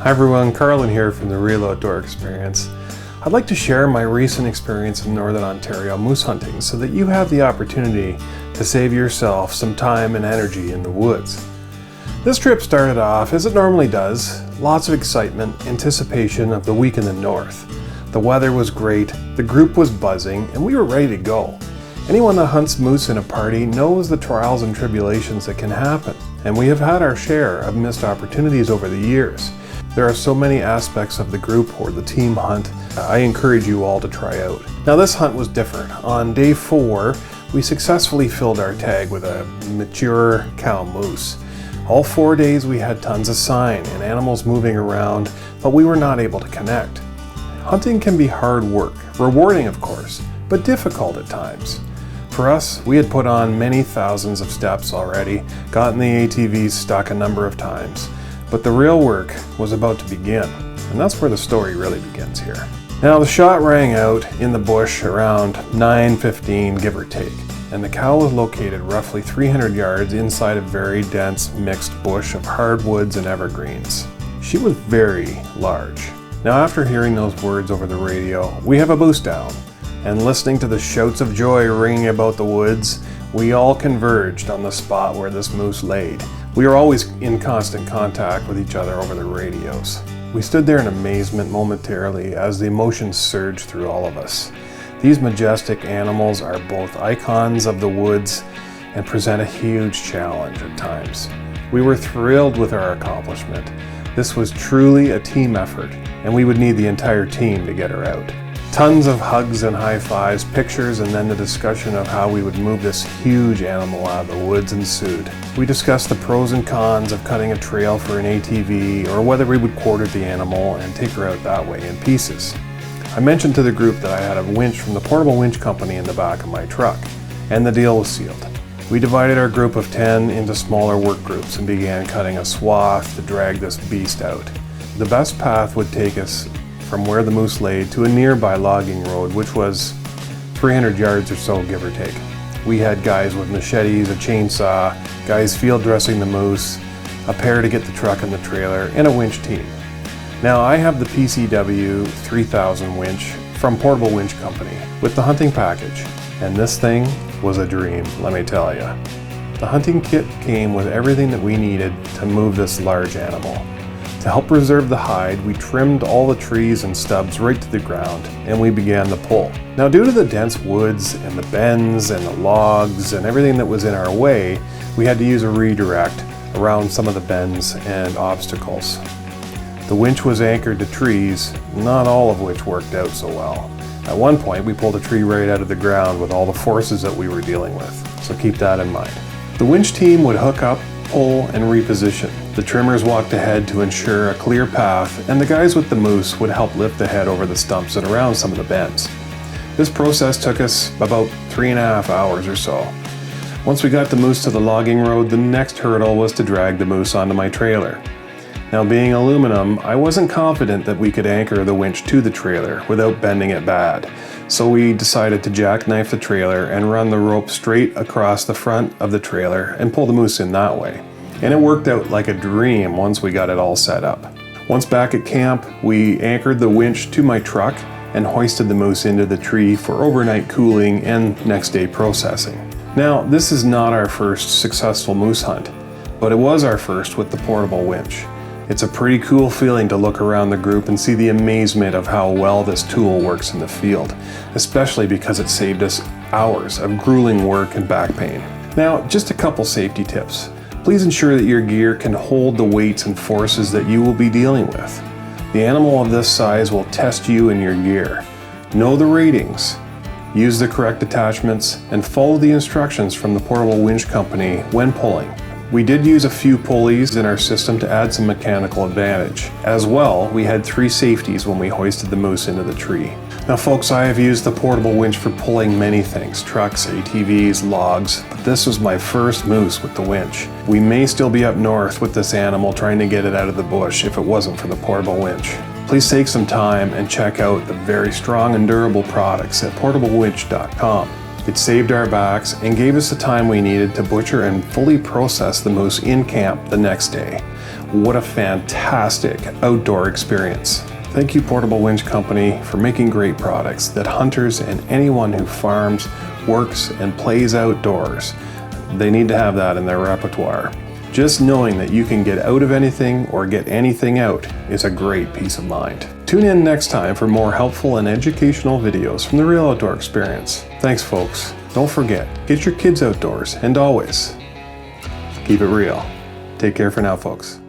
Hi everyone, Carlin here from the Real Outdoor Experience. I'd like to share my recent experience in Northern Ontario moose hunting so that you have the opportunity to save yourself some time and energy in the woods. This trip started off as it normally does, lots of excitement, anticipation of the week in the north. The weather was great, the group was buzzing, and we were ready to go. Anyone that hunts moose in a party knows the trials and tribulations that can happen, and we have had our share of missed opportunities over the years. There are so many aspects of the group or the team hunt I encourage you all to try out. Now this hunt was different. On day 4, we successfully filled our tag with a mature cow moose. All 4 days we had tons of sign and animals moving around, but we were not able to connect. Hunting can be hard work, rewarding of course, but difficult at times. For us, we had put on many thousands of steps already, gotten the ATVs stuck a number of times. But the real work was about to begin, and that's where the story really begins here. Now the shot rang out in the bush around 9:15, give or take, and the cow was located roughly 300 yards inside a very dense mixed bush of hardwoods and evergreens. She was very large. Now after hearing those words over the radio, we have a boost down, and listening to the shouts of joy ringing about the woods, we all converged on the spot where this moose laid. We were always in constant contact with each other over the radios. We stood there in amazement momentarily as the emotions surged through all of us. These majestic animals are both icons of the woods and present a huge challenge at times. We were thrilled with our accomplishment. This was truly a team effort, and we would need the entire team to get her out. Tons of hugs and high fives, pictures, and then the discussion of how we would move this huge animal out of the woods ensued. We discussed the pros and cons of cutting a trail for an ATV or whether we would quarter the animal and take her out that way in pieces. I mentioned to the group that I had a winch from the portable winch company in the back of my truck, and the deal was sealed. We divided our group of 10 into smaller work groups and began cutting a swath to drag this beast out. The best path would take us from where the moose laid to a nearby logging road, which was 300 yards or so, give or take. We had guys with machetes, a chainsaw, guys field dressing the moose, a pair to get the truck and the trailer, and a winch team. Now I have the PCW 3000 winch from Portable Winch Company with the hunting package, and this thing was a dream, let me tell you. The hunting kit came with everything that we needed to move this large animal. To help preserve the hide, we trimmed all the trees and stubs right to the ground, and we began the pull. Now due to the dense woods and the bends and the logs and everything that was in our way, we had to use a redirect around some of the bends and obstacles. The winch was anchored to trees, not all of which worked out so well. At one point, we pulled a tree right out of the ground with all the forces that we were dealing with, so keep that in mind. The winch team would hook up, pull, and reposition. The trimmers walked ahead to ensure a clear path, and the guys with the moose would help lift the head over the stumps and around some of the bends. This process took us about 3.5 hours or so. Once we got the moose to the logging road, the next hurdle was to drag the moose onto my trailer. Now being aluminum, I wasn't confident that we could anchor the winch to the trailer without bending it bad. So we decided to jackknife the trailer and run the rope straight across the front of the trailer and pull the moose in that way. And it worked out like a dream once we got it all set up. Once back at camp, we anchored the winch to my truck and hoisted the moose into the tree for overnight cooling and next day processing. Now, this is not our first successful moose hunt, but it was our first with the portable winch. It's a pretty cool feeling to look around the group and see the amazement of how well this tool works in the field, especially because it saved us hours of grueling work and back pain. Now, just a couple safety tips. Please ensure that your gear can hold the weights and forces that you will be dealing with. The animal of this size will test you and your gear. Know the ratings, use the correct attachments, and follow the instructions from the Portable Winch Company when pulling. We did use a few pulleys in our system to add some mechanical advantage. As well, we had 3 safeties when we hoisted the moose into the tree. Now folks, I have used the portable winch for pulling many things, trucks, ATVs, logs, but this was my first moose with the winch. We may still be up north with this animal trying to get it out of the bush if it wasn't for the portable winch. Please take some time and check out the very strong and durable products at portablewinch.com. It saved our backs and gave us the time we needed to butcher and fully process the moose in camp the next day. What a fantastic outdoor experience. Thank you, Portable Winch Company, for making great products that hunters and anyone who farms, works, and plays outdoors, they need to have that in their repertoire. Just knowing that you can get out of anything or get anything out is a great peace of mind. Tune in next time for more helpful and educational videos from the Real Outdoor Experience. Thanks, folks. Don't forget, get your kids outdoors, and always keep it real. Take care for now, folks.